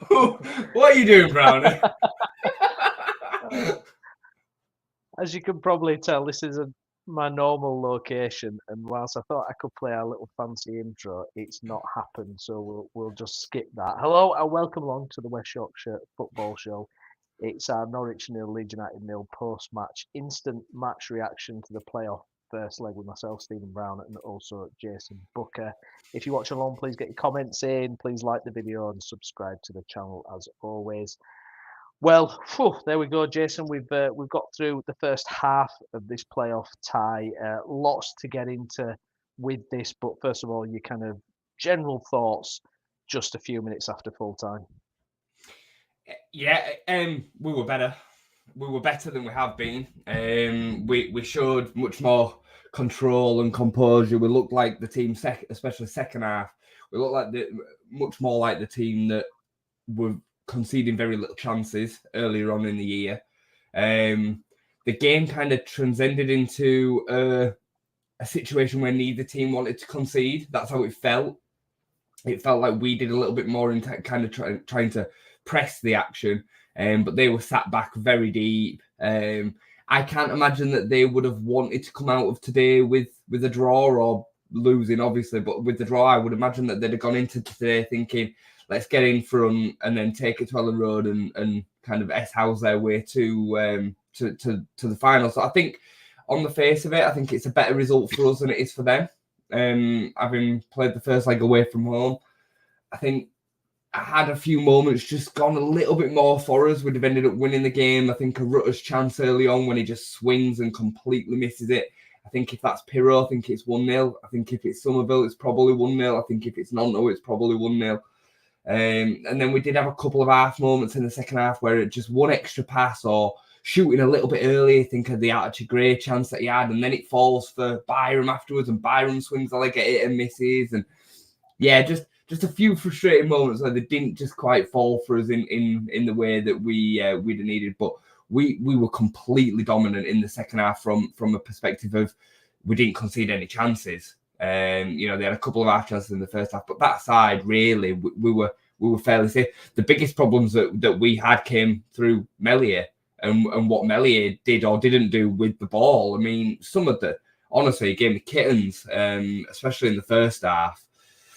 What are you doing, Browney? As you can probably tell, this is my normal location, and whilst I thought I could play our little fancy intro, it's not happened, so we'll just skip that. Hello and welcome along to the West Yorkshire Football Show. It's our Norwich 0, Leeds United 0 post-match, instant match reaction to the playoff first leg with myself, Stephen Brown, and also Jason Booker. If you watch along, please get your comments in, please like the video and subscribe to the channel as always. Well, there we go, Jason. We've got through the first half of this playoff tie. Lots to get into with this, but first of all, your kind of general thoughts just a few minutes after full time. Yeah, we were better. We were better than we have been. We showed much more control and composure. We looked like the team, especially second half. We looked like much more like the team that were conceding very little chances earlier on in the year. The game kind of transcended into a situation where neither team wanted to concede. That's how it felt. It felt like we did a little bit more in kind of trying to press the action, but they were sat back very deep. I can't imagine that they would have wanted to come out of today with a draw or losing, obviously, but with the draw, I would imagine that they'd have gone into today thinking, let's get in front and then take it to Ellen Road and kind of S-house their way to the final. So I think on the face of it, I think it's a better result for us than it is for them. Having played the first leg away from home, I think I had a few moments just gone a little bit more for us. We'd have ended up winning the game. I think a Rutter's chance early on when he just swings and completely misses it. I think if that's Piroe, I think it's 1-0. I think if it's Somerville, it's probably 1-0. I think if it's Nonto, it's probably 1-0. And then we did have a couple of half moments in the second half where it just one extra pass or shooting a little bit early. Think of the Archie Gray chance that he had, and then it falls for Byram afterwards, and Byram swings the leg at it and misses. And yeah, just a few frustrating moments where they didn't just quite fall for us in the way that we'd have needed. But we were completely dominant in the second half from a perspective of we didn't concede any chances. They had a couple of half chances in the first half, but that side, really, we were fairly safe. The biggest problems that we had came through Meslier and what Meslier did or didn't do with the ball. I mean, honestly, he gave me kittens, especially in the first half.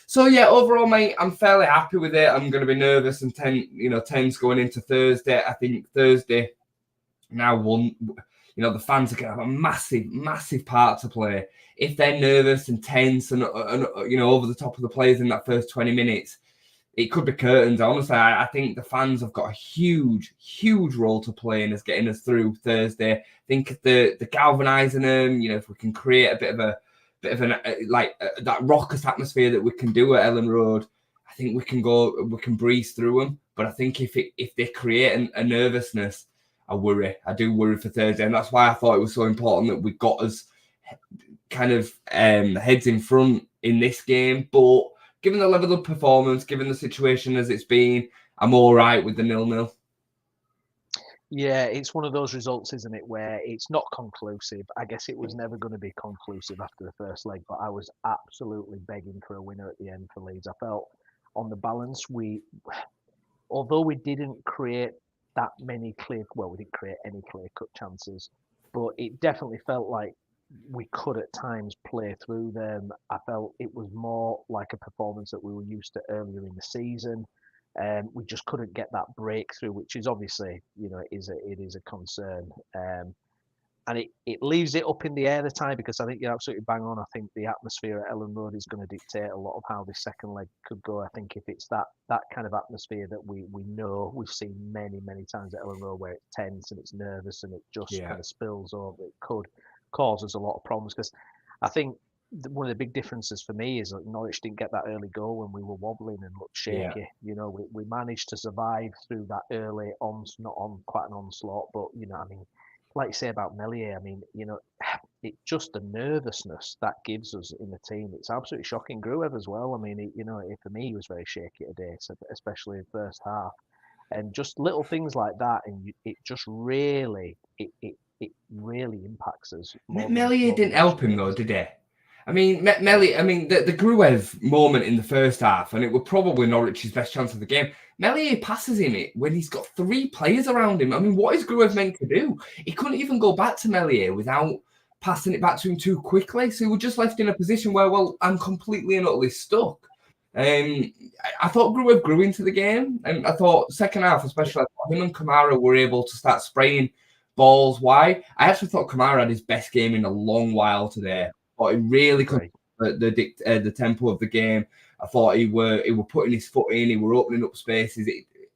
So yeah, overall, mate, I'm fairly happy with it. I'm going to be nervous and tense going into Thursday. I think Thursday now the fans are going to have a massive, massive part to play. If they're nervous and tense and over the top of the players in that first 20 minutes, it could be curtains. Honestly, I think the fans have got a huge, huge role to play in us getting us through Thursday. I think the galvanising them, if we can create a bit of that raucous atmosphere that we can do at Ellen Road, I think we can breeze through them. But I think if they create a nervousness, I do worry for Thursday, and that's why I thought it was so important that we got us kind of heads in front in this game. But given the level of performance, given the situation as it's been, I'm all right with the 0-0. Yeah, it's one of those results, isn't it, where it's not conclusive. I guess it was never going to be conclusive after the first leg, but I was absolutely begging for a winner at the end for Leeds. I felt on the balance, although we didn't create that many we didn't create any clear-cut chances, but it definitely felt like we could at times play through them. I felt it was more like a performance that we were used to earlier in the season. We just couldn't get that breakthrough, which is obviously, it is a concern. And it leaves it up in the air the time, because I think you're absolutely bang on. I think the atmosphere at Ellen Road is going to dictate a lot of how this second leg could go. I think if it's that kind of atmosphere that we know, we've seen many, many times at Ellen Road where it's tense and it's nervous and it just kind of spills over, it could cause us a lot of problems. Because I think one of the big differences for me is that Norwich didn't get that early goal when we were wobbling and looked shaky. Yeah. We managed to survive through that early not on quite an onslaught, but like you say about Meslier, it's just the nervousness that gives us in the team. It's absolutely shocking. Gruev as well. For me, he was very shaky today, especially in the first half. And just little things like that, and it just really, it really impacts us. Meslier didn't help him though, did he? I mean, Melly. I mean, the Gruev moment in the first half, and it was probably Norwich's best chance of the game. Meslier passes him it when he's got 3 players around him. I mean, what is Gruev meant to do? He couldn't even go back to Meslier without passing it back to him too quickly. So he was just left in a position where, well, I'm completely and utterly stuck. I thought Gruev grew into the game, and I thought second half, especially, him and Kamara were able to start spraying balls wide. I actually thought Kamara had his best game in a long while today. But he really controlled the tempo of the game. I thought he were putting his foot in. He were opening up spaces.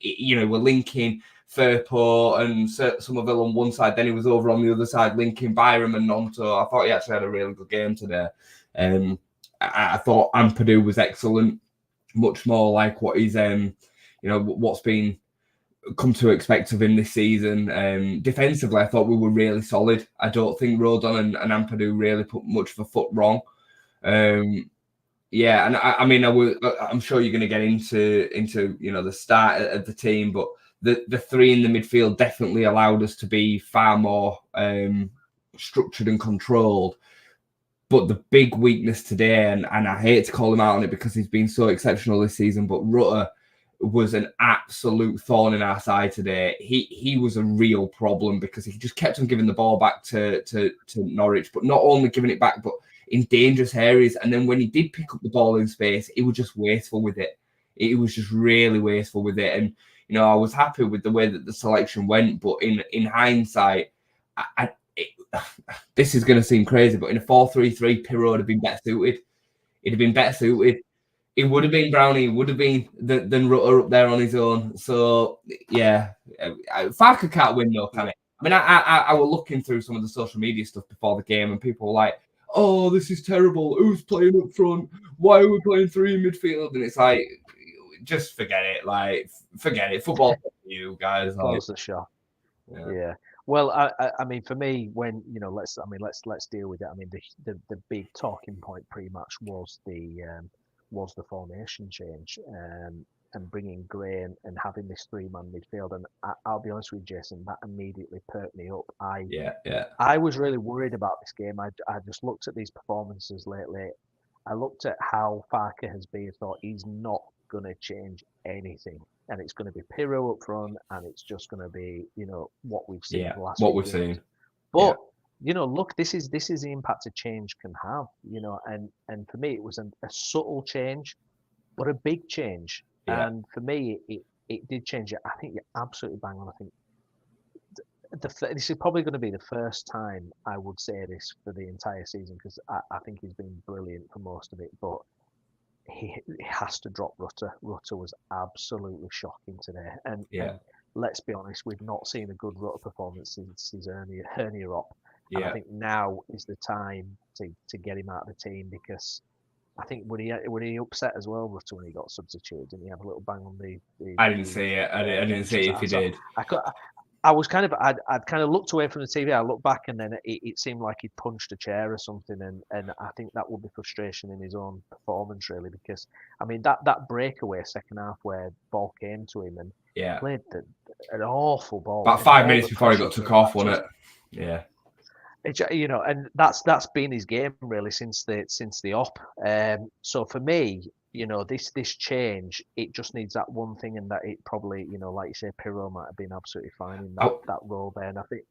We're linking Firpo and Somerville on one side. Then he was over on the other side linking Byram and Nonto. I thought he actually had a really good game today. I thought Ampadu was excellent, much more like what he's what's been come to expect of him this season. Defensively, I thought we were really solid. I don't think Rodon and Ampadu really put much of a foot wrong. Yeah, and I'm sure you're going to get into the start of the team, but the 3 in the midfield definitely allowed us to be far more structured and controlled. But the big weakness today, and I hate to call him out on it because he's been so exceptional this season, but Rutter was an absolute thorn in our side today. He was a real problem because he just kept on giving the ball back to Norwich, but not only giving it back, but in dangerous areas. And then when he did pick up the ball in space, he was just wasteful with it. He was just really wasteful with it. And, I was happy with the way that the selection went, but in hindsight, this is going to seem crazy, but in a 4-3-3, Piroe would have been better suited. He'd have been better suited. It would have been Browney. It would have been than Rutter up there on his own. So yeah, Farke can't win though, can it? I mean, I was looking through some of the social media stuff before the game, and people were like, "Oh, this is terrible. Who's playing up front? Why are we playing 3 in midfield?" And it's like, just forget it. Like, forget it. Football for you guys. Close the shop. Yeah. Well, I mean, for me, when let's deal with it. I mean, the big talking point pretty much was the formation change and bringing Gray and having this 3-man midfield. And I'll be honest with you, Jason, that immediately perked me up. I was really worried about this game. I just looked at these performances lately. I looked at how Farke has been. Thought he's not going to change anything. And it's going to be Piroe up front, and it's just going to be, what we've seen the last. What we've seen. But look, this is the impact a change can have. And for me, it was a subtle change, but a big change. Yeah. And for me, it did change it. I think you're absolutely bang on. I think this is probably going to be the first time I would say this for the entire season, because I think he's been brilliant for most of it, but. He has to drop Rutter. Rutter was absolutely shocking today. And let's be honest, we've not seen a good Rutter performance since his hernia op. And I think now is the time to get him out of the team, because I think when he upset as well, Rutter, when he got substituted, didn't he have a little bang on the I didn't see it. I didn't see it if he did. I'd kind of looked away from the TV. I looked back, and then it seemed like he'd punched a chair or something, and I think that would be frustration in his own performance, really, because I mean that breakaway second half where ball came to him and played an awful ball. About 5 minutes before he got took off, wasn't it? Yeah. And that's been his game really since the op. So for me, this change, it just needs that one thing, and that it probably, like you say, Piroe might have been absolutely fine in that role there. And I think,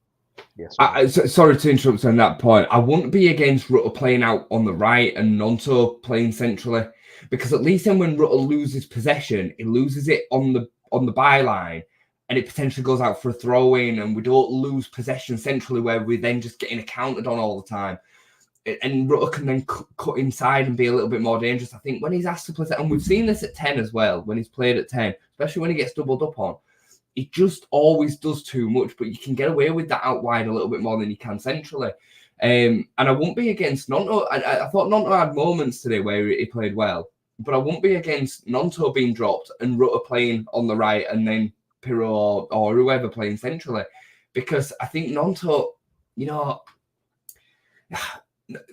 sorry to interrupt on that point. I wouldn't be against Rutter playing out on the right and Nonto playing centrally, because at least then when Rutter loses possession, he loses it on the byline, and it potentially goes out for a throw in, and we don't lose possession centrally where we're then just getting accounted on all the time. And Rutter can then cut inside and be a little bit more dangerous. I think when he's asked to play, and we've seen this at 10 as well, when he's played at 10, especially when he gets doubled up on, he just always does too much, but you can get away with that out wide a little bit more than you can centrally. And I won't be against Nonto. I thought Nonto had moments today where he played well, but I won't be against Nonto being dropped and Rutter playing on the right and then Piroe or whoever playing centrally, because I think Nonto,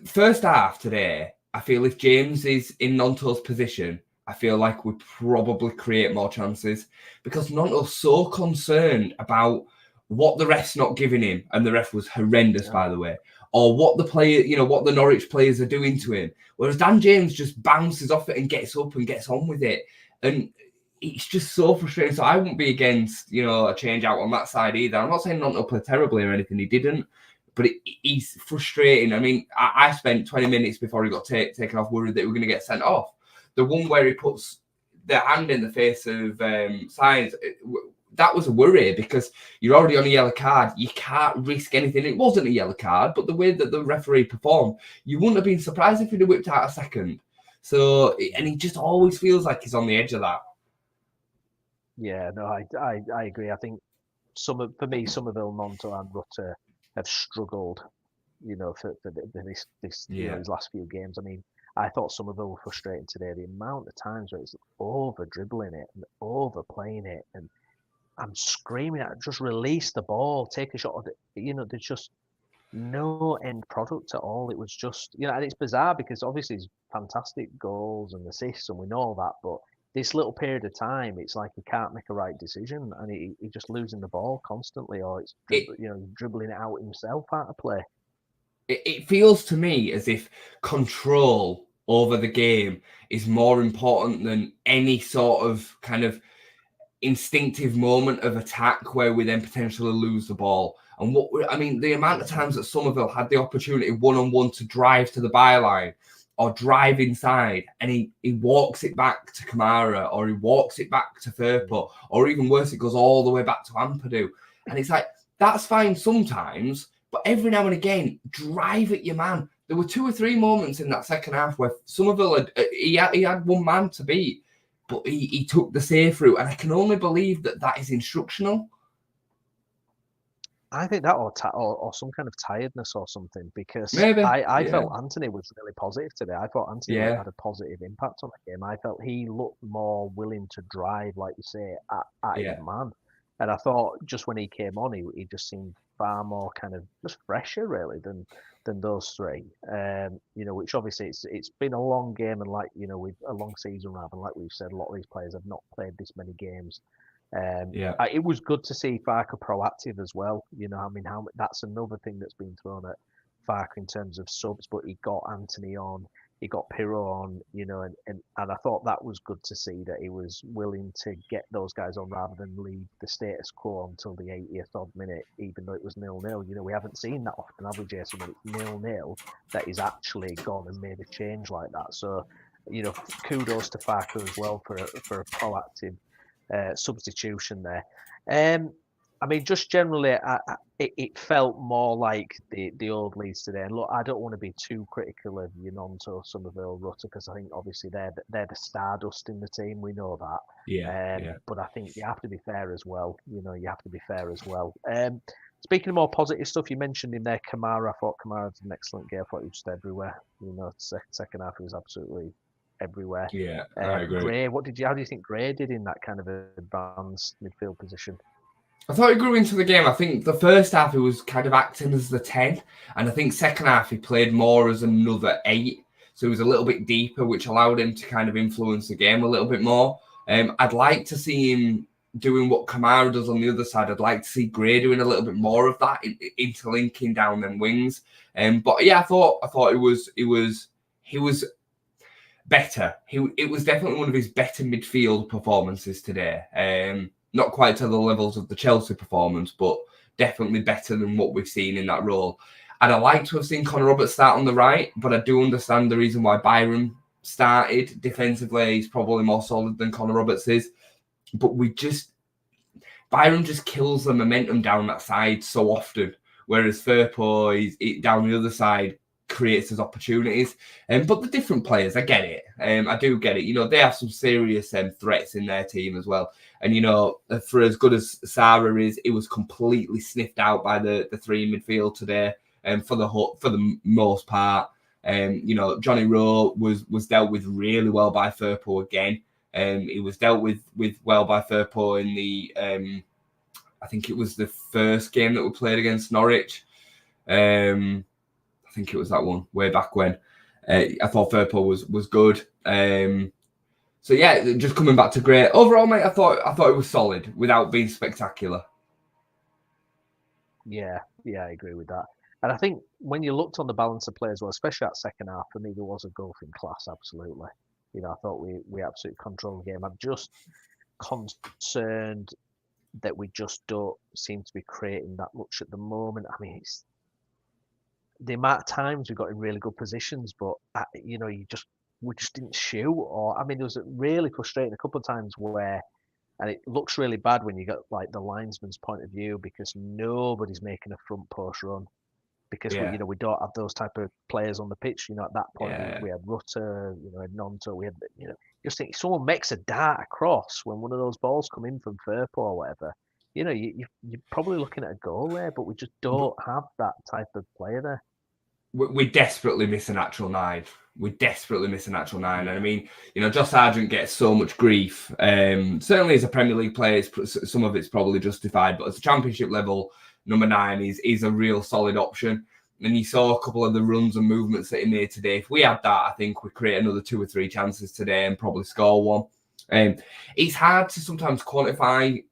first half today, I feel if James is in Nonto's position, I feel like we probably create more chances, because Nonto's so concerned about what the ref's not giving him, and the ref was horrendous, by the way, or what the Norwich players are doing to him. Whereas Dan James just bounces off it and gets up and gets on with it. And it's just so frustrating. So I wouldn't be against, a change out on that side either. I'm not saying not to play terribly or anything. He didn't. But he's frustrating. I mean, I spent 20 minutes before he got taken off worried that we were going to get sent off. The one where he puts the hand in the face of Sainz, that was a worry because you're already on a yellow card. You can't risk anything. It wasn't a yellow card, but the way that the referee performed, you wouldn't have been surprised if he'd have whipped out a second. So, and he just always feels like he's on the edge of that. Yeah, no, I agree. I think for me, Somerville, Monto, and Rutter have struggled, for this these last few games. I mean, I thought Somerville were frustrating today. The amount of times where it's over dribbling it and overplaying it, and I'm screaming at just release the ball, take a shot. There's just no end product at all. It was just, and it's bizarre because obviously it's fantastic goals and assists, and we know that, but this little period of time, it's like he can't make a right decision, and he's just losing the ball constantly, or it's dribbling it out himself out of play. It feels to me as if control over the game is more important than any sort of kind of instinctive moment of attack where we then potentially lose the ball. And the amount of times that Somerville had the opportunity one-on-one to drive to the byline or drive inside, and he walks it back to Kamara, or he walks it back to Firpo, or even worse, it goes all the way back to Ampadu. And it's like, that's fine sometimes, but every now and again, drive at your man. There were 2 or 3 moments in that second half where Somerville he had one man to beat, but he took the safe route, and I can only believe that is instructional. I think that or some kind of tiredness or something, because Maybe, I felt Anthony was really positive today. I thought Anthony had a positive impact on the game. I felt he looked more willing to drive, like you say, at his man. And I thought just when he came on, he just seemed far more kind of just fresher really than those three. Which obviously it's been a long game, and with a long season rather, and like we've said, a lot of these players have not played this many games. It was good to see Farke proactive as well. That's another thing that's been thrown at Farke in terms of subs, but he got Anthony on, he got Piroe on, and I thought that was good to see that he was willing to get those guys on rather than leave the status quo until the 80th odd minute, even though it was 0-0. We haven't seen that often, have we, Jason, when it's 0-0 that he's actually gone and made a change like that. So, kudos to Farke as well for a proactive substitution there. Just generally, it felt more like the old Leeds today. And look, I don't want to be too critical of Yononto, Somerville, Rutter, because I think obviously they're the stardust in the team. We know that. But I think you have to be fair as well. Speaking of more positive stuff, you mentioned in there Kamara. I thought Kamara had an excellent game. I thought he was just everywhere. Second half he was absolutely everywhere. Yeah, I agree. Gray, how do you think Gray did in that kind of advanced midfield position? I thought he grew into the game. I think the first half he was kind of acting as the 10, and I think second half he played more as another 8. So he was a little bit deeper, which allowed him to kind of influence the game a little bit more. I'd like to see him doing what Kamara does on the other side. I'd like to see Gray doing a little bit more of that, interlinking down them wings. But yeah, I thought he was better. It was definitely one of his better midfield performances today. Not quite to the levels of the Chelsea performance, but definitely better than what we've seen in that role. And I like to have seen Connor Roberts start on the right, but I do understand the reason why Byram started. Defensively, he's probably more solid than Connor Roberts is. But Byram just kills the momentum down that side so often, whereas Firpo, down the other side, creates his opportunities. But the different players, I get it. I do get it. They have some serious threats in their team as well. And, for as good as Sarah is, it was completely sniffed out by the 3 in midfield today for the most part. Johnny Rowe was dealt with really well by Firpo again. He was dealt with well by Firpo in the, I think it was the first game that we played against Norwich. I think it was that one way back when. I thought Firpo was good. So yeah, just coming back to Gray. Overall, mate, I thought it was solid without being spectacular. Yeah, I agree with that. And I think when you looked on the balance of play as well, especially that second half, for me, there was a growth in class, absolutely. I thought we absolutely controlled the game. I'm just concerned that we just don't seem to be creating that much at the moment. I mean, it's the amount of times we got in really good positions, but we just didn't shoot. Or I mean, there was really frustrating a couple of times where, and it looks really bad when you get like the linesman's point of view because nobody's making a front post run because Yeah. we don't have those type of players on the pitch. At that point Yeah. we had Rutter, had Nonto, we had just think someone makes a dart across when one of those balls come in from Firpo or whatever. You're probably looking at a goal there, but we just don't have that type of player there. We desperately miss a natural nine. We desperately miss a natural nine. And I mean, Josh Sargent gets so much grief. Certainly as a Premier League player, some of it's probably justified, but as a Championship level, number 9 is a real solid option. And you saw a couple of the runs and movements that he made today. If we had that, I think we'd create another 2 or 3 chances today and probably score one. It's hard to sometimes quantify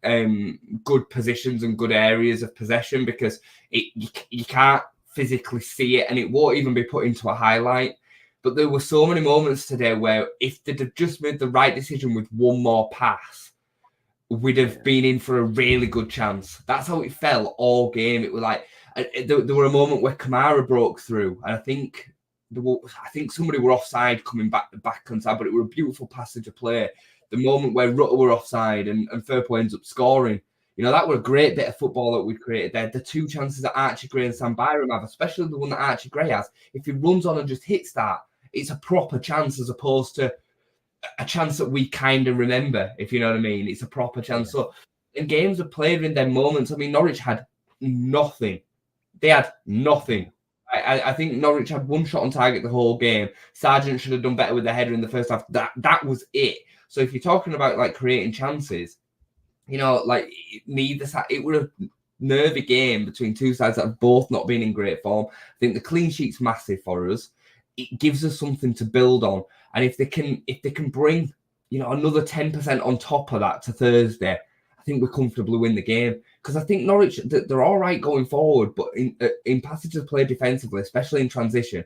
good positions and good areas of possession because you can't physically see it and it won't even be put into a highlight. But there were so many moments today where if they'd have just made the right decision with one more pass, we'd have been in for a really good chance. That's how it felt all game. It was like there were a moment where Kamara broke through, and I think somebody were offside coming back onside, but it were a beautiful passage of play. The moment where Rutter were offside and Firpo ends up scoring. That were a great bit of football that we created there. The 2 chances that Archie Gray and Sam Byram have, especially the one that Archie Gray has, if he runs on and just hits that, it's a proper chance as opposed to a chance that we kind of remember, if you know what I mean. It's a proper chance. So, in games are played in their moments. I mean, Norwich had nothing. They had nothing. I think Norwich had 1 shot on target the whole game. Sargent should have done better with the header in the first half. That was it. So, if you're talking about like creating chances, neither side, it was a nervy game between 2 sides that have both not been in great form. I think the clean sheet's massive for us. It gives us something to build on. And if they can bring, another 10% on top of that to Thursday, I think we comfortably win the game. Because I think Norwich, they're all right going forward, but in passages of play defensively, especially in transition,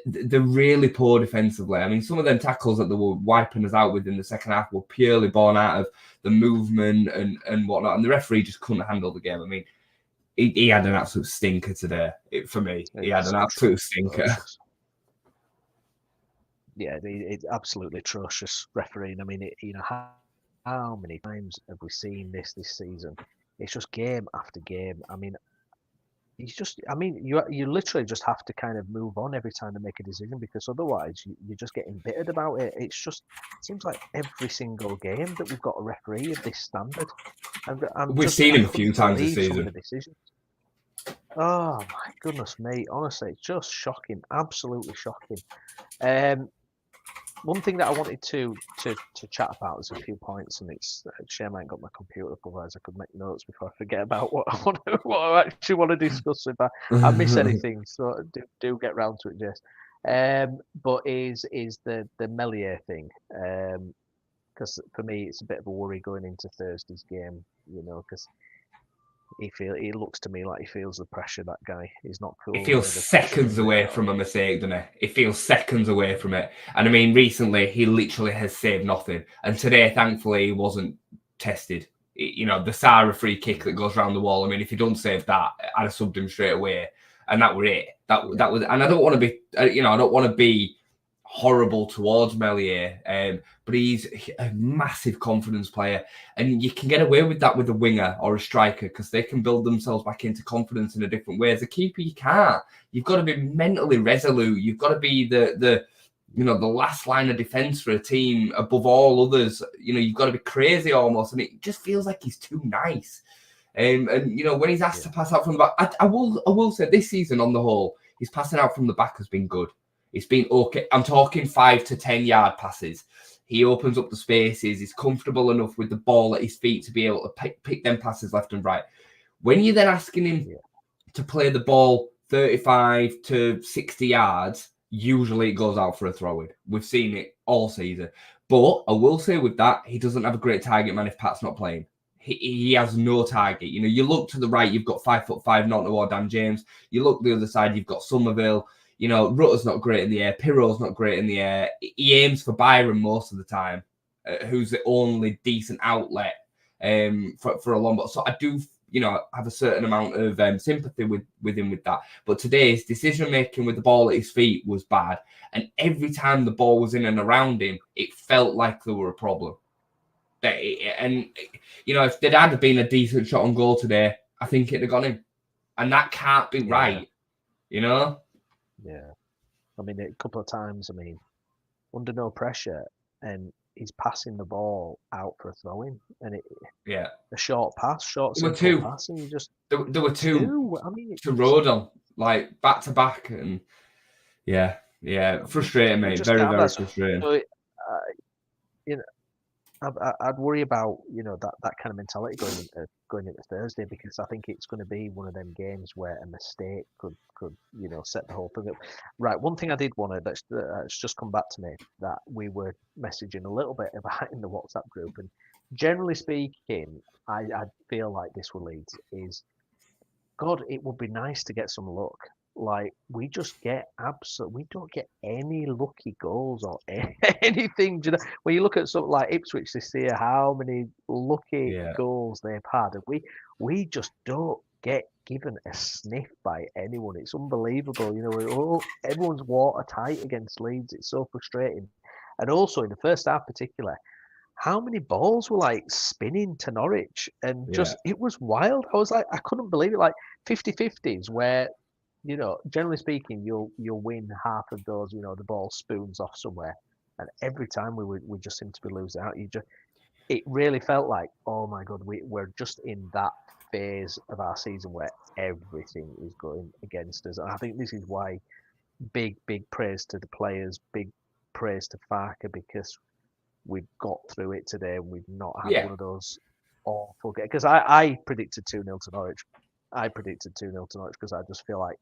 they're really poor defensively. I mean, some of them tackles that they were wiping us out with in the second half were purely born out of the movement and whatnot. And the referee just couldn't handle the game. I mean, he had an absolute stinker today. For me, he had an absolute stinker. Yeah, it's absolutely atrocious refereeing. I mean, how many times have we seen this season? It's just game after game. I mean, you literally just have to kind of move on every time they make a decision because otherwise you're just getting embittered about it. It seems like every single game that we've got a referee of this standard. We've seen him a few times this season. Oh my goodness me! Honestly, it's just shocking, absolutely shocking. One thing that I wanted to chat about is a few points, and it's a shame I ain't got my computer up, otherwise I could make notes before I forget about what I actually want to discuss. If I miss anything, so do get round to it, Jess. But is the Meslier thing? Because for me it's a bit of a worry going into Thursday's game, because he looks to me like he feels the pressure. That guy, he's not cool. He feels seconds away from a mistake, doesn't he? He feels seconds away from it. And I mean, recently he literally has saved nothing. And today, thankfully, he wasn't tested. The Sarah free kick that goes round the wall. I mean, if he don't save that, I'd have subbed him straight away. And that were it. That was. And I don't want to be. I don't want to be horrible towards Meslier, but he's a massive confidence player, and you can get away with that with a winger or a striker because they can build themselves back into confidence in a different way. As a keeper, you can't. You've got to be mentally resolute. You've got to be the last line of defense for a team above all others. You've got to be crazy almost, and it just feels like he's too nice. And when he's asked to pass out from the back, I will say this season on the whole, his passing out from the back has been good. It's been okay. I'm talking 5 to 10 yard passes. He opens up the spaces. He's comfortable enough with the ball at his feet to be able to pick them passes left and right. When you're then asking him to play the ball 35 to 60 yards, usually it goes out for a throw-in. We've seen it all season. But I will say with that, he doesn't have a great target man if Pat's not playing. he has no target. You know, you look to the right, you've got 5'5" Nottingham or Dan James. You look the other side, you've got Somerville. You know, Rutter's not great in the air. Piroe's not great in the air. He aims for Byron most of the time, who's the only decent outlet for a long ball. So I do, you know, have a certain amount of sympathy with him with that. But today's decision making with the ball at his feet was bad. And every time the ball was in and around him, it felt like there were a problem. And, you know, if there had been a decent shot on goal today, I think it'd have gone in. And that can't be right, you know? Yeah. I mean, a couple of times, I mean, under no pressure, and he's passing the ball out for a throw-in. And a short pass, simple pass, and you just... There were two I mean, to road on, like, back-to-back, and frustrating, mate. Very, very frustrating. So, you know, I'd worry about, you know, that kind of mentality going into Thursday, because I think it's going to be one of them games where a mistake could you know, set the whole thing up. Right. One thing I did want to that's just come back to me that we were messaging a little bit about in the WhatsApp group, and generally speaking, I feel like this will lead is, God, it would be nice to get some luck. Like, we just get we don't get any lucky goals or anything. You know, when you look at something like Ipswich this year, how many lucky goals they've had, and we just don't get given a sniff by anyone. It's unbelievable. You know, everyone's watertight against Leeds. It's so frustrating. And also in the first half, particular, how many balls were like spinning to Norwich, and just it was wild. I was like, I couldn't believe it. Like 50-50s where, you know, generally speaking, you'll win half of those. You know, the ball spoons off somewhere, and every time we just seem to be losing out. It really felt like, oh my God, we're just in that phase of our season where everything is going against us. And I think this is why big praise to the players, big praise to Farker, because we've got through it today. We've not had one of those awful games. Because I predicted 2-0 to Norwich. I predicted 2-0 to Norwich because I just feel like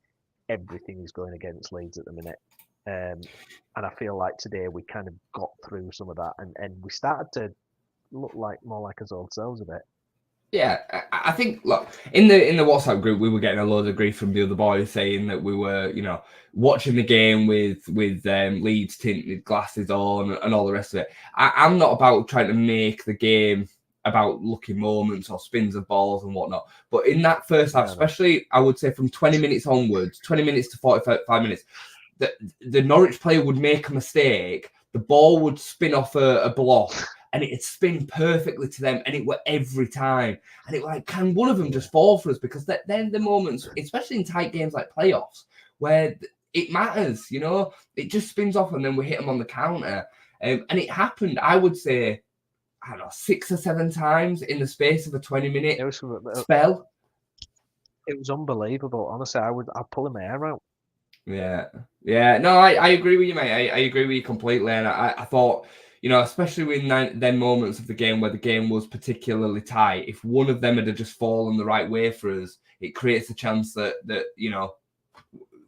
everything is going against Leeds at the minute. And I feel like today we kind of got through some of that, and we started to look like more like us old selves a bit. Yeah, I think, look, in the WhatsApp group, we were getting a load of grief from the other boys saying that we were, you know, watching the game with Leeds tinted glasses on and all the rest of it. I'm not about trying to make the game about lucky moments or spins of balls and whatnot. But in that first half, especially, I would say from 20 minutes onwards, 20 minutes to 45 minutes, the Norwich player would make a mistake, the ball would spin off a block, and it'd spin perfectly to them, and it were every time. And it was like, can one of them just fall for us? Because then the moments, especially in tight games like playoffs, where it matters, you know, it just spins off, and then we hit them on the counter. And it happened, I would say, I don't know, 6 or 7 times in the space of a 20-minute spell. It was unbelievable. Honestly, I'd pull my hair out. Yeah. No, I agree with you, mate. I agree with you completely. And I thought, you know, especially in them moments of the game where the game was particularly tight, if one of them had just fallen the right way for us, it creates a chance that you know,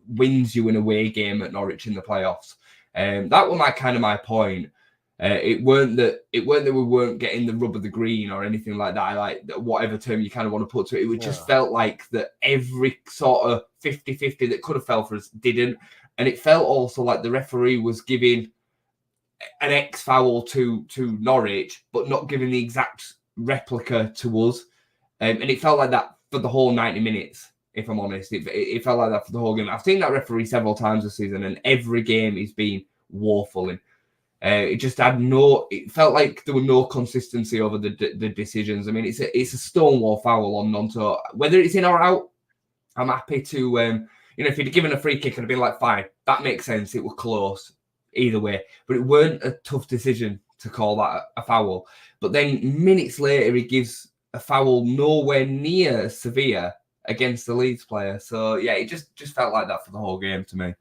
wins you an away game at Norwich in the playoffs. That was my point. It weren't that we weren't getting the rub of the green or anything like that. I like whatever term you kind of want to put to it. It just felt like that every sort of 50-50 that could have fell for us didn't. And it felt also like the referee was giving an X foul to Norwich, but not giving the exact replica to us. And it felt like that for the whole 90 minutes, if I'm honest. It felt like that for the whole game. I've seen that referee several times this season, and every game he's been woeful in. It just had it felt like there were no consistency over the decisions. I mean, it's a stonewall foul on Nonto. Whether it's in or out, I'm happy to, you know, if he'd given a free kick, I'd have been like, fine, that makes sense. It was close either way, but it weren't a tough decision to call that a foul. But then minutes later, he gives a foul nowhere near severe against the Leeds player. So yeah, it just felt like that for the whole game to me.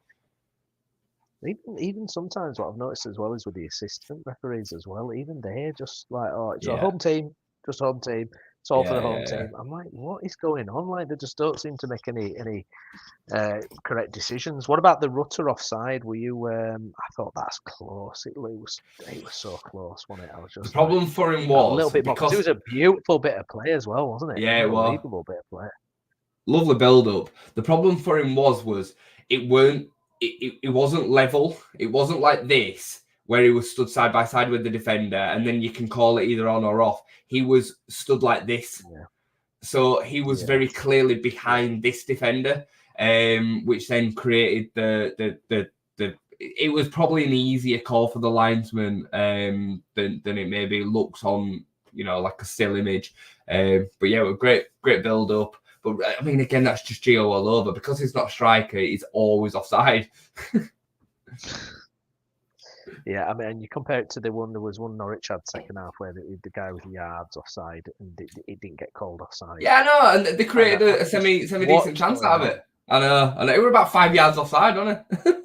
Even sometimes what I've noticed as well is with the assistant referees as well. Even they're just like, oh, it's a home team, just home team. It's all for the home team. I'm like, what is going on? Like, they just don't seem to make any correct decisions. What about the Rutter offside? Were you? I thought that's close. It was so close, wasn't it? I was The just like problem for him a little was bit more because it because was a beautiful bit of play as well, wasn't it? it was Unbelievable bit of play. lovely build up. The problem for him was it weren't it wasn't level. It wasn't like this where he was stood side by side with the defender, and then you can call it either on or off. He was stood like this. Yeah. So he was very clearly behind this defender, which then created the. It was probably an easier call for the linesman than it maybe looks on, like a still image. But yeah, great build up. But I mean, again, that's just Gio all over because he's not a striker. He's always offside. Yeah, I mean, and you compare it to the one, there was one Norwich had second half where the guy was yards offside and it didn't get called offside. Yeah, I know, and they created a semi decent chance out of it. I know, it were about 5 yards offside, wasn't it?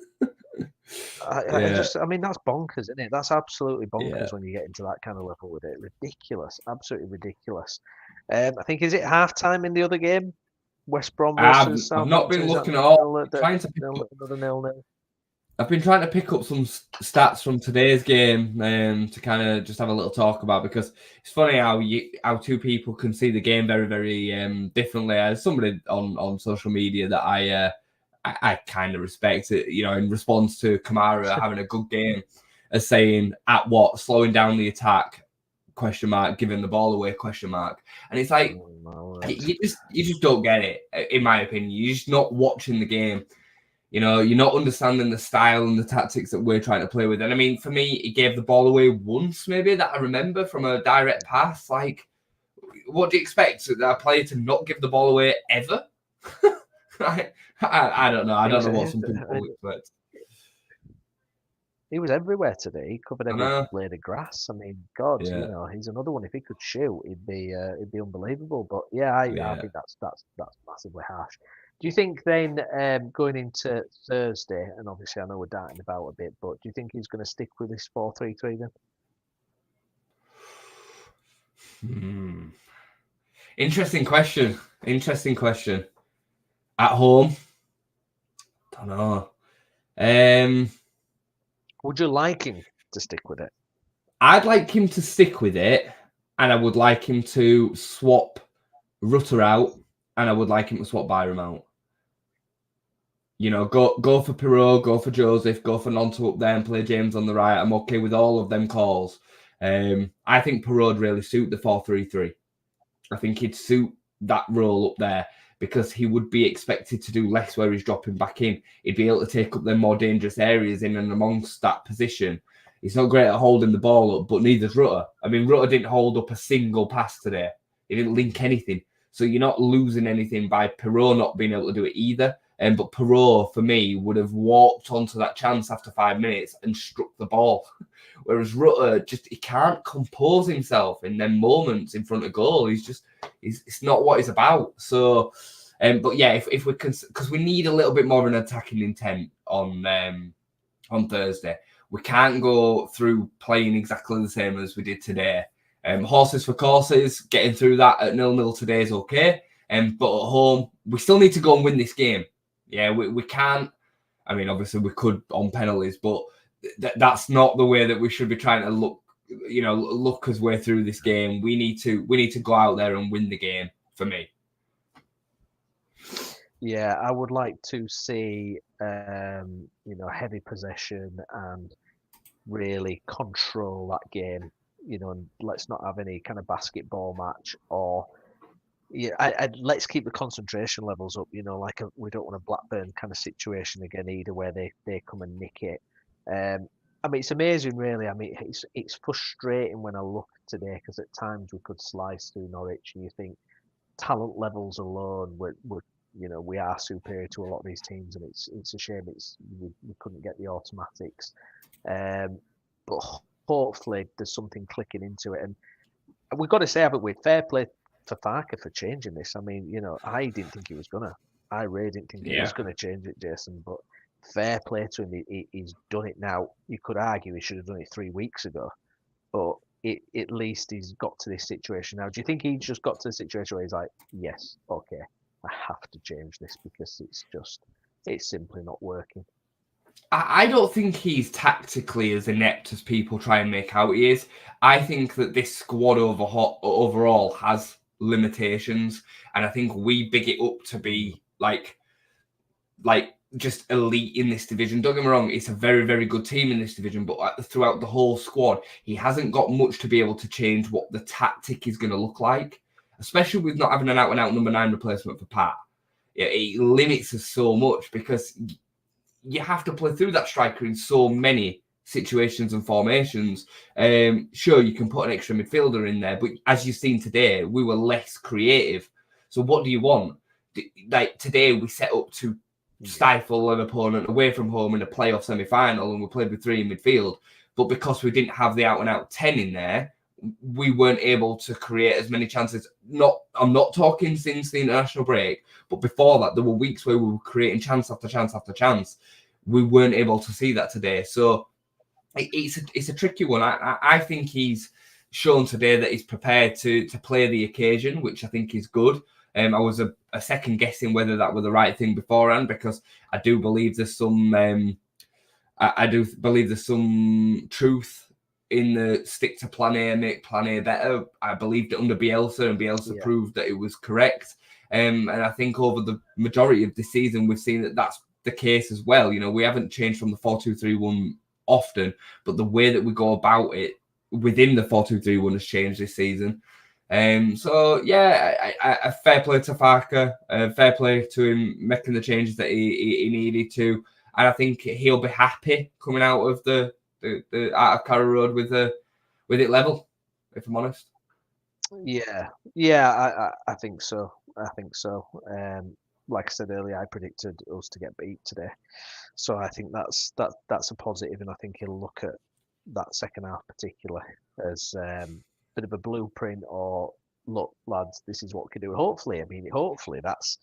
I mean, that's bonkers, isn't it? That's absolutely bonkers when you get into that kind of level with it. Ridiculous, absolutely ridiculous. I think, is it half time in the other game? West Brom versus I've not been looking at all. Trying to pick up another 0-0. I've been trying to pick up some stats from today's game to kind of just have a little talk about, because it's funny how two people can see the game very, very differently. As somebody on social media that I kind of respect it, in response to Kamara having a good game, as saying slowing down the attack ? Giving the ball away ? And it's like you just don't get it, in my opinion. You're just not watching the game. You're not understanding the style and the tactics that we're trying to play with. And I mean, for me, he gave the ball away once, maybe, that I remember, from a direct pass. Like, what do you expect? A player to not give the ball away ever? I don't know. I don't know what some people expect. He was everywhere today. He covered every blade of grass. I mean, God, he's another one. If he could shoot, he'd be unbelievable. But I think that's massively harsh. Do you think then, going into Thursday, and obviously I know we're darting about a bit, but do you think he's going to stick with this 4-3-3 then? Interesting question. At home, don't know. Would you like him to stick with it? I'd like him to stick with it, and I would like him to swap Rutter out, and I would like him to swap Byram out. Go for Piroe, go for Joseph, go for Nonto up there and play James on the right. I'm okay with all of them calls. I think Piroe would really suit the 4-3-3. I think he'd suit that role up there because he would be expected to do less where he's dropping back in. He'd be able to take up them more dangerous areas in and amongst that position. He's not great at holding the ball up, but neither's Rutter. I mean, Rutter didn't hold up a single pass today. He didn't link anything. So you're not losing anything by Piroe not being able to do it either. But Piroe, for me, would have walked onto that chance after 5 minutes and struck the ball. Whereas Rutter, he can't compose himself in them moments in front of goal. It's not what he's about. So, but yeah, if we can, because we need a little bit more of an attacking intent on Thursday. We can't go through playing exactly the same as we did today. Horses for courses, getting through that at 0-0 today is okay. But at home, we still need to go and win this game. Yeah, we can't. I mean, obviously we could on penalties, but that's not the way that we should be trying to look us way through this game. We need to go out there and win the game, for me. Yeah, I would like to see heavy possession and really control that game. And let's not have any kind of basketball match or. Yeah, let's keep the concentration levels up. We don't want a Blackburn kind of situation again either, where they come and nick it. I mean, it's amazing, really. I mean, it's frustrating when I look today because at times we could slice through Norwich, and you think talent levels alone, we are superior to a lot of these teams, and it's a shame we couldn't get the automatics. But hopefully there's something clicking into it, and we've got to say, haven't we? Fair play for Farke for changing this. I mean, I didn't think he was gonna. I really didn't think he was gonna change it, Jason. But fair play to him. He's done it now. You could argue he should have done it 3 weeks ago, but at least he's got to this situation now. Do you think he just got to the situation where he's like, yes, okay, I have to change this because it's simply not working? I don't think he's tactically as inept as people try and make out he is. I think that this squad overall has limitations, and I think we big it up to be like just elite in this division. Don't get me wrong, it's a very, very good team in this division, but throughout the whole squad, he hasn't got much to be able to change what the tactic is going to look like, especially with not having an out-and-out number 9 replacement for Pat. It limits us so much because you have to play through that striker in so many situations and formations. Sure, you can put an extra midfielder in there, but as you've seen today, we were less creative. So what do you want? Like today, we set up to stifle an opponent away from home in a playoff semi-final, and we played with 3 in midfield. But because we didn't have the out-and-out 10 in there, we weren't able to create as many chances. I'm not talking since the international break, but before that, there were weeks where we were creating chance after chance after chance. We weren't able to see that today. So it's a tricky one. I think he's shown today that he's prepared to play the occasion, which I think is good. I was a second guessing whether that was the right thing beforehand, because I do believe there's some truth in the stick to plan A, make plan A better. I believed it under Bielsa, and Bielsa proved that it was correct. And I think over the majority of the season, we've seen that that's the case as well. You know, we haven't changed from the 4-2-3-1 often, but the way that we go about it within the 4-2-3-1 has changed this season. So yeah, I fair play to Farke, fair play to him making the changes that he needed to, and I think he'll be happy coming out of the out of Carrow Road with it level, if I'm honest. Yeah, I think so. Like I said earlier, I predicted us to get beat today, so I think that's a positive, and I think he'll look at that second half particularly as a bit of a blueprint, or look, lads, this is what we can do. Hopefully that's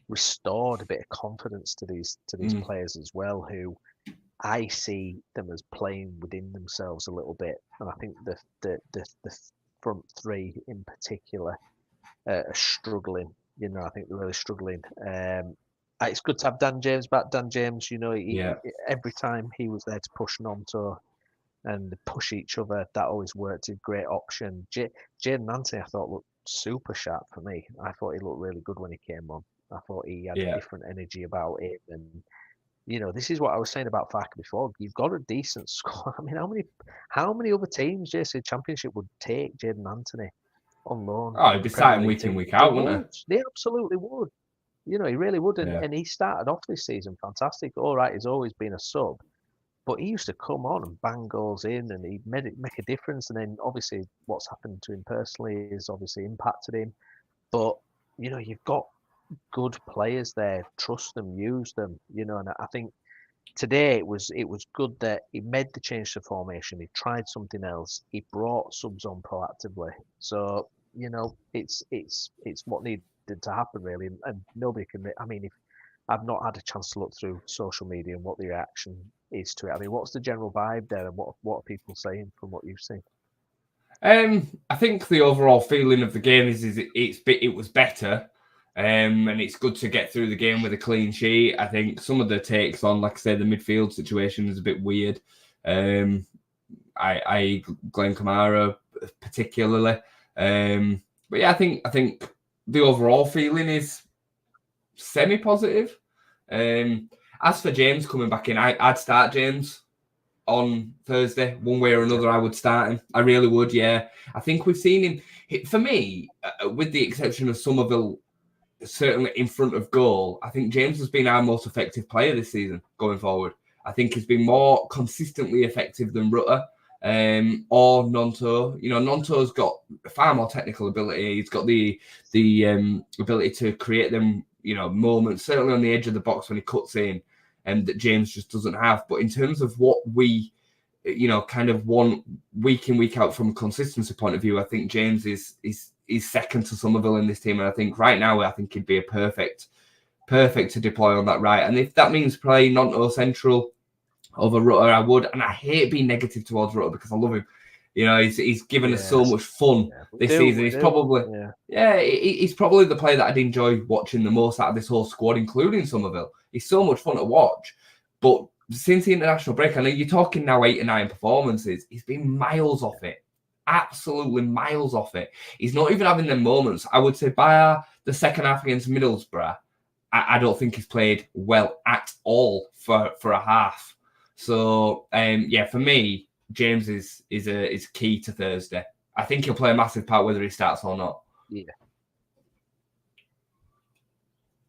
restored a bit of confidence to these players as well, who I see them as playing within themselves a little bit, and I think the front 3 in particular are struggling. You know, I think they're really struggling. It's good to have Dan James back. Dan James, you know, every time he was there to push Nonto and push each other, that always worked. A great option. Jayden Anthony, I thought, looked super sharp for me. I thought he looked really good when he came on. I thought he had a different energy about him, and you know, this is what I was saying about Farke before. You've got a decent squad. I mean, how many other teams, JC Championship, would take Jayden Anthony on loan? Oh, he'd be starting week in, week out, wouldn't he? They absolutely would. You know, he really would. And he started off this season fantastic. All right, he's always been a sub, but he used to come on and bang goals in, and he'd make a difference. And then obviously, what's happened to him personally is obviously impacted him. But you know, you've got good players there. Trust them, use them. You know, and I think today it was good that he made the change to formation. He tried something else. He brought subs on proactively. So you know, it's what needed to happen really, and nobody can. I mean, if I've not had a chance to look through social media and what the reaction is to it. I mean, what's the general vibe there, and what are people saying from what you've seen? I think the overall feeling of the game is it was better. And it's good to get through the game with a clean sheet. I think some of the takes on, like I said, the midfield situation is a bit weird. Glenn Kamara particularly. But yeah, I think the overall feeling is semi-positive. As for James coming back in, I'd start James on Thursday, one way or another. I would start him. I really would. Yeah, I think we've seen him. For me, with the exception of Somerville, certainly in front of goal, I think James has been our most effective player this season going forward. I think he's been more consistently effective than Rutter or Nonto. You know, Nonto's got far more technical ability. He's got the ability to create them, you know, moments, certainly on the edge of the box when he cuts in, and that James just doesn't have. But in terms of what we, you know, kind of want week in, week out from a consistency point of view, I think James is second to Somerville in this team. And I think right now, I think he'd be a perfect to deploy on that right. And if that means playing Nonto central over Rutter, I would. And I hate being negative towards Rutter because I love him. You know, he's given us so much fun this season. He's probably he's probably the player that I'd enjoy watching the most out of this whole squad, including Somerville. He's so much fun to watch. But since the international break, I know you're talking now 8 or 9 performances. He's been miles off it. Absolutely miles off it. He's not even having them moments. I would say by the second half against Middlesbrough, I don't think he's played well at all for a half. So for me, James is key to Thursday. I think he'll play a massive part whether he starts or not.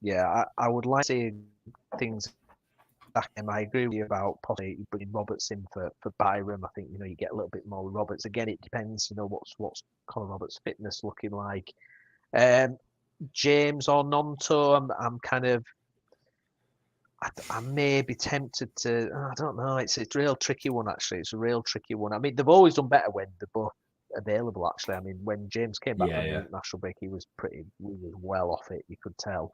Yeah, I would like to see things back, and I agree with you about possibly bringing Roberts in for Byram. I think you get a little bit more with Roberts. Again, it depends. What's Conor Roberts' fitness looking like. James or Nonto, I'm kind of. I may be tempted to. I don't know. It's a real tricky one, actually. It's a real tricky one. I mean, they've always done better when they're both available. Actually, I mean, when James came back from the international break, he was well off it. You could tell.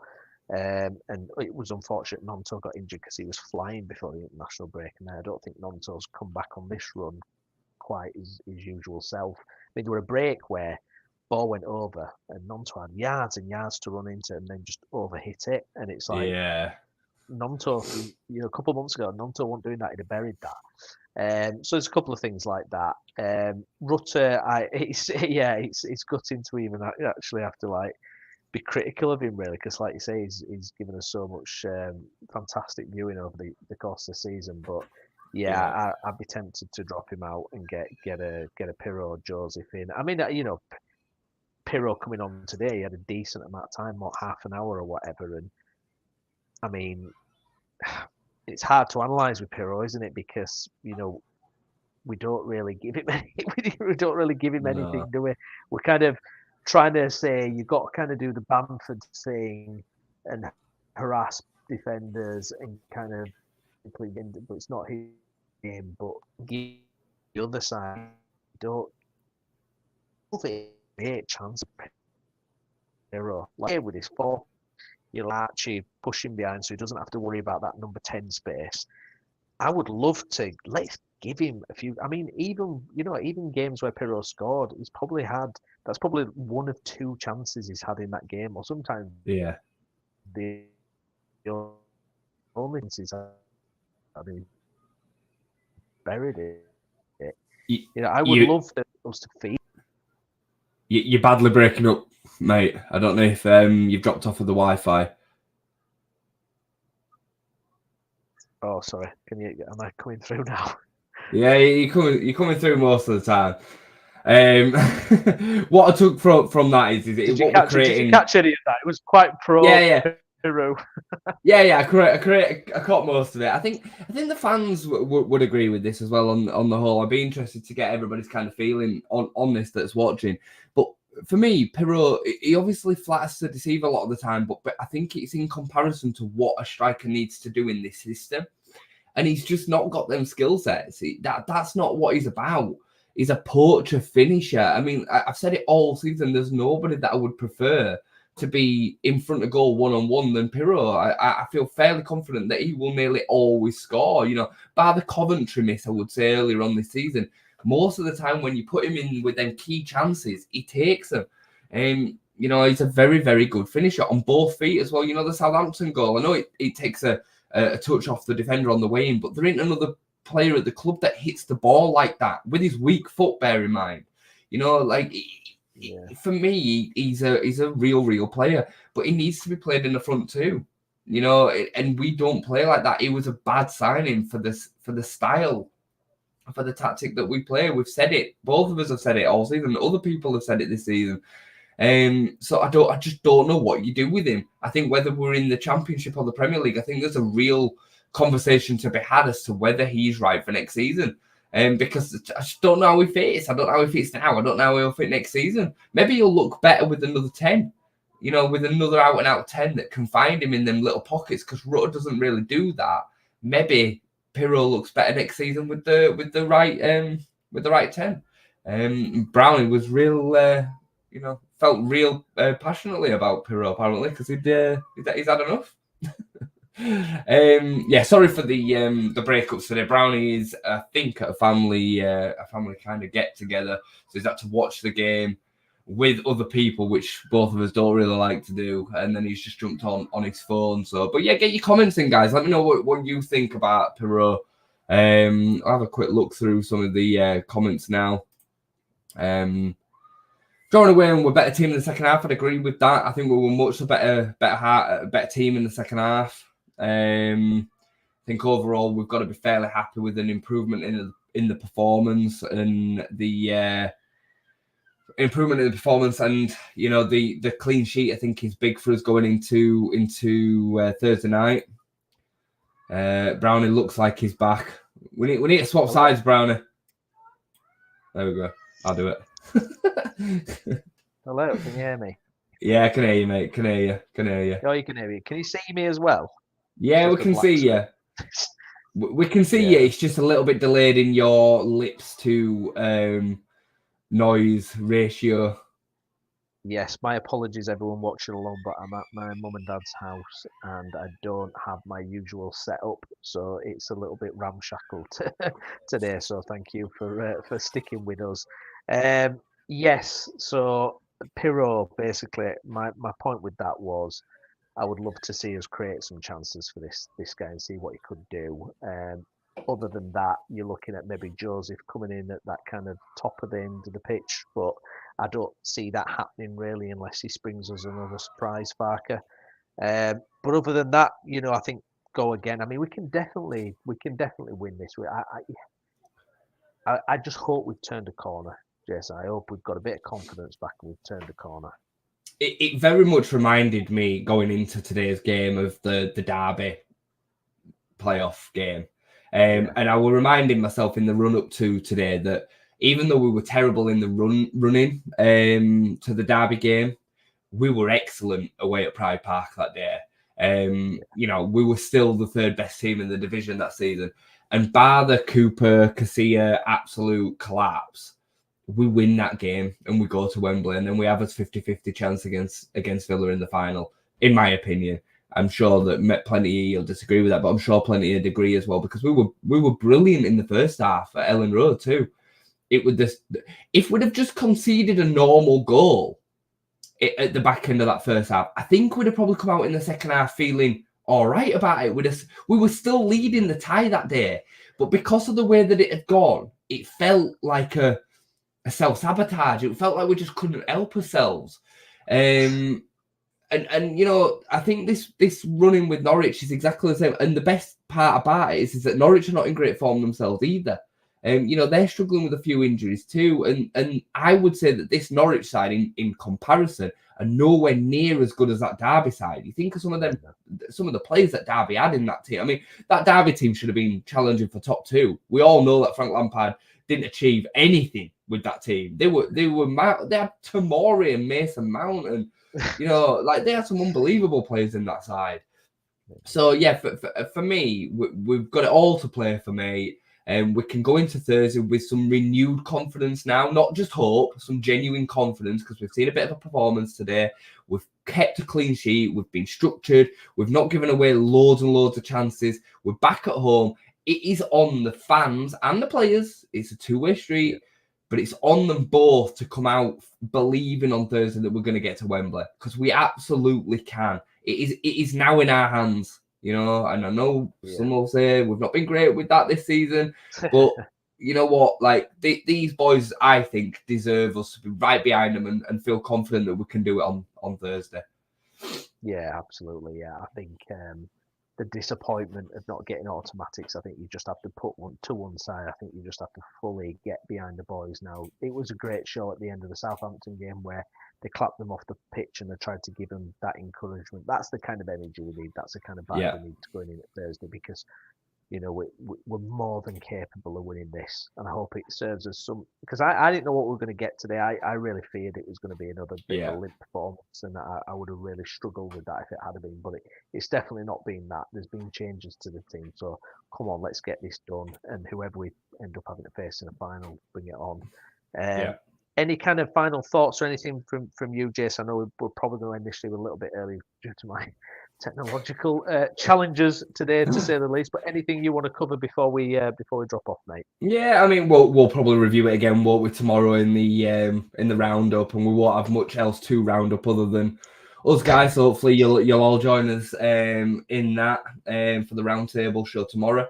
And it was unfortunate Nonto got injured because he was flying before the international break, and I don't think Nonto's come back on this run quite his usual self. I mean, there were a break where ball went over and Nonto had yards and yards to run into and then just overhit it, and it's like Nonto, a couple of months ago, Nonto wasn't doing that; he'd have buried that. So there's a couple of things like that. Rutter, it's gutting to even actually have to be critical of him, really, because like you say, he's given us so much fantastic viewing over the course of the season. But I'd be tempted to drop him out and get a Piroe or Joseph in. I mean, Piroe coming on today, he had a decent amount of time, half an hour or whatever, and I mean, it's hard to analyse with Piroe, isn't it? Because we don't really give him anything, do we? We're kind of trying to say you've got to kind of do the Bamford thing and harass defenders and kind of but it's not his game. But the other side, don't a chance of Piroe with his 4. You'll actually push him behind so he doesn't have to worry about that number 10 space. I would love to let's give him a few. I mean, even games where Piroe scored, that's probably 1 of 2 chances he's had in that game, or sometimes the only chances buried it. I would love us to feed. You're badly breaking up, mate. I don't know if you've dropped off of the Wi-Fi. Oh, sorry. Am I coming through now? Yeah, you're coming through most of the time. What I took from that is did you catch any of that? It was quite pro. Piroe. I caught most of it. I think the fans would agree with this as well. On the whole, I'd be interested to get everybody's kind of feeling on this that's watching. But for me, Piroe, he obviously flatters to deceive a lot of the time, but I think it's in comparison to what a striker needs to do in this system, and he's just not got them skill sets. That's not what he's about. He's a poacher finisher. I mean, I've said it all season. There's nobody that I would prefer to be in front of goal one-on-one than Piroe. I feel fairly confident that he will nearly always score. Bar the Coventry miss, I would say, earlier on this season. Most of the time when you put him in with them key chances, he takes them. He's a very, very good finisher on both feet as well. The Southampton goal, I know it takes a touch off the defender on the way in, but there ain't another player at the club that hits the ball like that with his weak foot, bear in mind. For me, he's a real player, but he needs to be played in the front too. And we don't play like that. It was a bad signing for the style, for the tactic that we play. We've said it. Both of us have said it all season. Other people have said it this season. So I just don't know what you do with him. I think whether we're in the Championship or the Premier League, I think there's a real conversation to be had as to whether he's right for next season. Because I just don't know how he fits. I don't know how he fits now. I don't know how he'll fit next season. Maybe he'll look better with another 10, with another out-and-out 10 that can find him in them little pockets, because Rutter doesn't really do that. Maybe Piroe looks better next season with the right 10. Browney was real, felt real passionately about Piroe apparently, because he's had enough. Yeah, sorry for the breakups today. Brownie is, I think, at a family kind of get together, so he's had to watch the game with other people, which both of us don't really like to do. And then he's just jumped on his phone. So, but yeah, get your comments in, guys. Let me know what you think about Piroe. I'll have a quick look through some of the comments now. Drawing away and we're a better team in the second half. I'd agree with that. I think we were much better team in the second half. I think overall we've got to be fairly happy with an improvement in the performance and the improvement in the performance, and the clean sheet I think is big for us going into Thursday night. Brownie looks like he's back. We need to swap sides, Brownie. There we go. I'll do it. Hello, can you hear me? Yeah, I can hear you, mate. Can hear you. Oh, you can hear me. Can you see me as well? Yeah, we can see you. We can see you. It's just a little bit delayed in your lips to noise ratio. Yes, my apologies, everyone watching along, but I'm at my mum and dad's house and I don't have my usual setup, so it's a little bit ramshackle today. So thank you for sticking with us. Yes, so Piroe, basically, my point with that was I would love to see us create some chances for this guy and see what he could do. Other than that, you're looking at maybe Joseph coming in at that kind of top of the end of the pitch, but I don't see that happening really unless he springs us another surprise Farker. But other than that, I think go again. I mean, we can definitely win this. I just hope we've turned a corner, Jason. I hope we've got a bit of confidence back and we've turned a corner. It very much reminded me going into today's game of the Derby playoff game. And I was reminding myself in the run up to today that even though we were terrible in the running to the Derby game, we were excellent away at Pride Park that day. We were still the third best team in the division that season. And bar the Cooper Casilla absolute collapse, we win that game and we go to Wembley, and then we have a 50-50 chance against Villa in the final, in my opinion. I'm sure that plenty you'll disagree with that, but I'm sure plenty would agree as well, because we were brilliant in the first half at Ellen Road too. It would if we'd have just conceded a normal goal at the back end of that first half, I think we'd have probably come out in the second half feeling all right about it. We were still leading the tie that day, but because of the way that it had gone, it felt like a self-sabotage. It felt like we just couldn't help ourselves. And I think this running with Norwich is exactly the same. And the best part about it is that Norwich are not in great form themselves either. They're struggling with a few injuries too. And I would say that this Norwich side in comparison are nowhere near as good as that Derby side. You think of some of the players that Derby had in that team. I mean, that Derby team should have been challenging for top two. We all know that Frank Lampard didn't achieve anything with that team. They had Tomori and Mason Mount, and they had some unbelievable players in that side. So yeah, for me, we've got it all to play for, mate. And we can go into Thursday with some renewed confidence now, not just hope, some genuine confidence, because we've seen a bit of a performance today. We've kept a clean sheet. We've been structured. We've not given away loads and loads of chances. We're back at home. It is on the fans and the players. It's a two-way street, but it's on them both to come out believing on Thursday that we're going to get to Wembley, because we absolutely can. It is now in our hands. And I know some will say we've not been great with that this season, but you know what? Like these boys, I think, deserve us to be right behind them and feel confident that we can do it on Thursday. Yeah, absolutely. Yeah, I think the disappointment of not getting automatics, I think you just have to put one to one side. I think you just have to fully get behind the boys now. It was a great show at the end of the Southampton game where they clapped them off the pitch and they tried to give them that encouragement. That's the kind of energy we need. That's the kind of vibe we need to go in at Thursday, because we're more than capable of winning this, and I hope it serves as some. Because I didn't know what we were going to get today. I really feared it was going to be another bit of a limp performance, and I would have really struggled with that if it had been. But it's definitely not been that. There's been changes to the team, so come on, let's get this done. And whoever we end up having to face in the final, bring it on. Any kind of final thoughts or anything from you, Jason? I know we're probably going to end this with a little bit early due to technological challenges today, to say the least. But anything you want to cover before we drop off, mate? Yeah, I mean, we'll probably review it again, won't we, tomorrow in the roundup, and we won't have much else to round up other than us guys. So hopefully you'll all join us in that for the roundtable show tomorrow.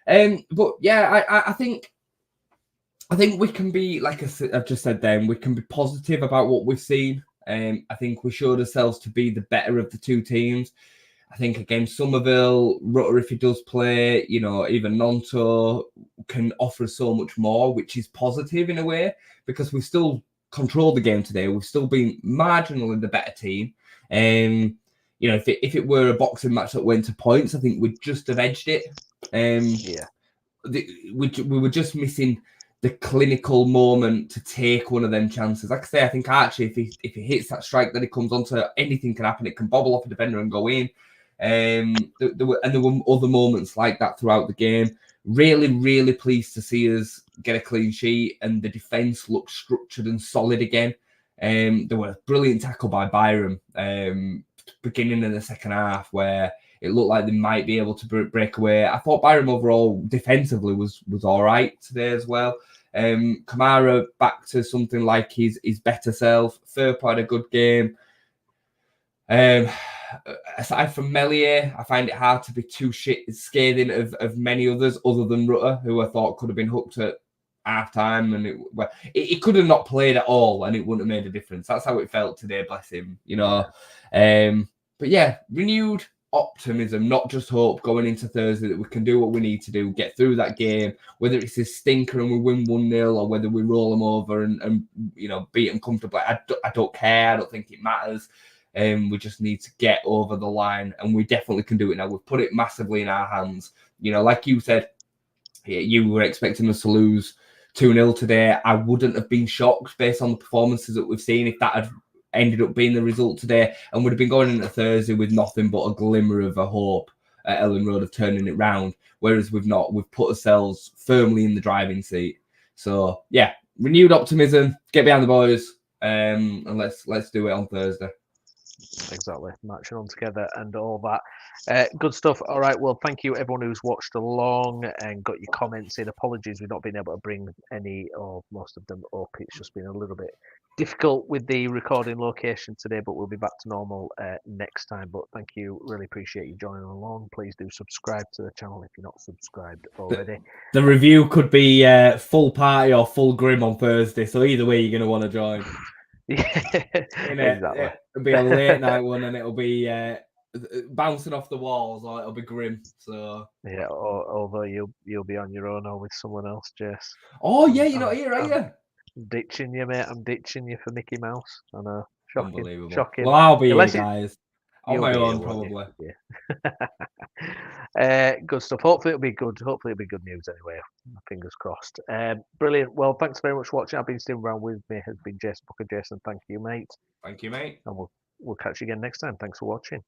But yeah, I think we can be, like I've just said then, we can be positive about what we've seen. I think we showed ourselves to be the better of the two teams. I think against Somerville, Rutter, if he does play, even Nonto can offer so much more, which is positive in a way, because we've still controlled the game today. We've still been marginally the better team. If it were a boxing match that went to points, I think we'd just have edged it. We were just missing the clinical moment to take one of them chances. Like I say, I think Archie, if he hits that strike that he comes onto, anything can happen. It can bobble off a defender and go in. There were other moments like that throughout the game. Really, really pleased to see us get a clean sheet and the defence look structured and solid again. There was a brilliant tackle by Byram beginning in the second half where it looked like they might be able to break away. I thought Byram overall defensively was all right today as well. Kamara back to something like his better self. Firpo had a good game. Aside from Melier, I find it hard to be too scathing of many others other than Rutter, who I thought could have been hooked at half time, and it could have not played at all and it wouldn't have made a difference. That's how it felt today, bless him. But yeah, renewed optimism, not just hope, going into Thursday that we can do what we need to do, get through that game, whether it's a stinker and we win 1-0 or whether we roll them over and beat them comfortably. I don't care. I don't think it matters. We just need to get over the line, and we definitely can do it now. We've put it massively in our hands. Like you said, you were expecting us to lose 2-0 today. I wouldn't have been shocked based on the performances that we've seen if that had ended up being the result today, and would have been going into Thursday with nothing but a glimmer of a hope at Ellen Road of turning it round. Whereas we've not. We've put ourselves firmly in the driving seat. So yeah, renewed optimism. Get behind the boys, and let's do it on Thursday. Exactly, matching on together and all that. Good stuff. All right, well, thank you everyone who's watched along and got your comments in. Apologies we've not been able to bring any or most of them up. It's just been a little bit difficult with the recording location today, but we'll be back to normal next time. But thank you, really appreciate you joining along. Please do subscribe to the channel if you're not subscribed already. The review could be full party or full grim on Thursday, so either way you're going to want to join. Exactly. It'll be a late night one, and it'll be bouncing off the walls, or it'll be grim. So yeah, although you'll be on your own or with someone else, Jess. Oh yeah, you're not here, are you? Ditching you, mate. I'm ditching you for Mickey Mouse. I know. Shocking. Unbelievable. Shocking. Well, I'll be here, guys. On my own, here, probably. Yeah. Good stuff. Hopefully it'll be good. Hopefully it'll be good news anyway. Fingers crossed. Brilliant. Well, thanks very much for watching. I've been Stephen Brown. With me has been Jason Booker. Jason, thank you, mate. Thank you, mate. And we'll catch you again next time. Thanks for watching.